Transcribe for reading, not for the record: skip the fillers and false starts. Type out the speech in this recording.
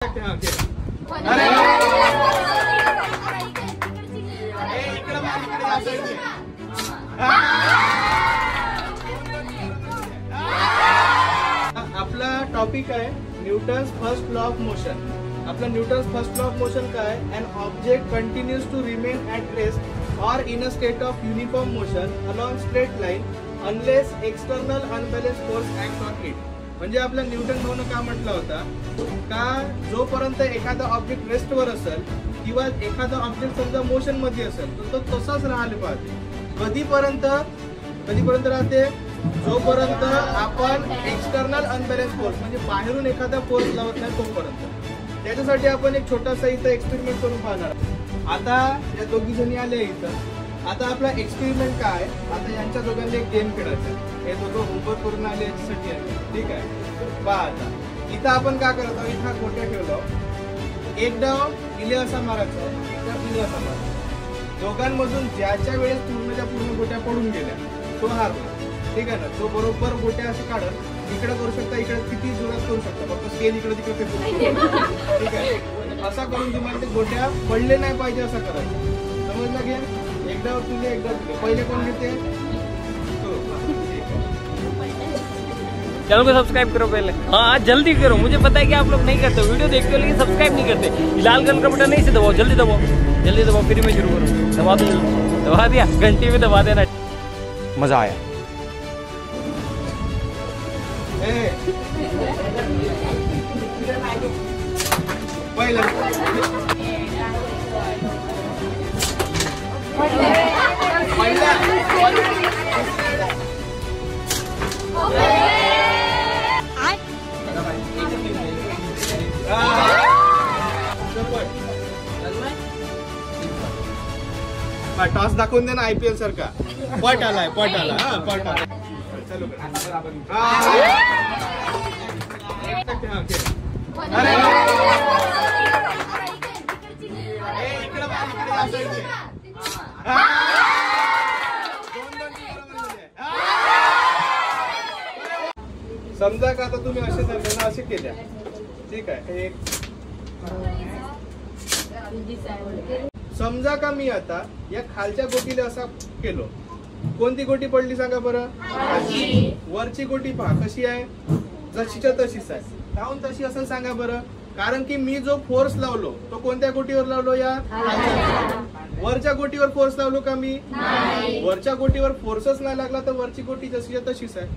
आपला टॉपिक आहे Newton's first law of motion. आपला Newton's first law of motion काय? An object continues to remain at rest और in a state of uniform motion along straight line unless external unbalance force act on it. म्हणजे आपल्या Newton भाऊन का म्हटलं होता का जोपर्यंत एखादा ऑब्जेक्ट रेस्टवर असेल किंवा एखादा ऑब्जेक्ट समजा मोशन मध्ये असेल तर तो तसाच राहायला पाहिजे. कधीपर्यंत राहते? जोपर्यंत आपण एक्सटर्नल अनबॅलन्स फोर्स म्हणजे बाहेरून एखादा फोर्स लावत नाही तोपर्यंत. त्याच्यासाठी आपण एक छोटासा इथं एक्सपेरिमेंट करून पाहणार. आता या दोघी जणी आले इथं. आता आपला एक्सपेरिमेंट काय? आता यांच्या दोघांनी एक गेम खेळायचा. हे दोघं होमवर्क करून आले याच्यासाठी आहे. ठीक आहे, पहा आता इथं आपण काय करत आहोत. इथं गोट्या ठेवलो. एक डाव इले असा मारायचा, एकदा इले असा मारायचा. दोघांमधून ज्याच्या वेळेस पूर्ण गोट्या पडून गेल्या तो हारला. ठीक आहे ना. तो बरोबर गोट्या असे काढत इकडे करू शकता, इकडे किती जोरात करू शकता, फक्त स्केल इकडे तिकडे फेकू. ठीक आहे, असा करून तुम्हाला ते गोट्या पडले नाही पाहिजे असं करायचं. समजलं की? एकदा तुझे एकदा तुझे. पहिले कोण घेते? चैनल को सब्सक्राइब करो पहले. हाँ जल्दी करो, मुझे पता है कि आप लोग नहीं करते, वीडियो देखते हो लेकिन सब्सक्राइब नहीं करते. लाल कलर का बटन नहीं से दबाओ, जल्दी दबाओ फिर मैं शुरू करूँ. दबा दिया, घंटी में दबा देना. मजा आया. टॉस दाखवून दे ना IPL सारखा. पट आलाय. हा पट आलाय. चलो समजा का आता तुम्ही असे धरले असे केल्या. ठीक आहे. एक समजा का मी आता या खालच्या गोटीला असा केलो. कोणती गोटी पडली सांगा बरं? वरची गोटी पहा कशी आहे, जशीच्या तशीच आहे. काहून तशी असेल सांगा बरं? कारण की मी जो फोर्स लावलो तो कोणत्या गोटीवर लावलो? या वरच्या गोटीवर फोर्स लावलो का मी? वरच्या गोटीवर फोर्सच नाही लागला तर वरची गोटी जशीच्या तशीच आहे.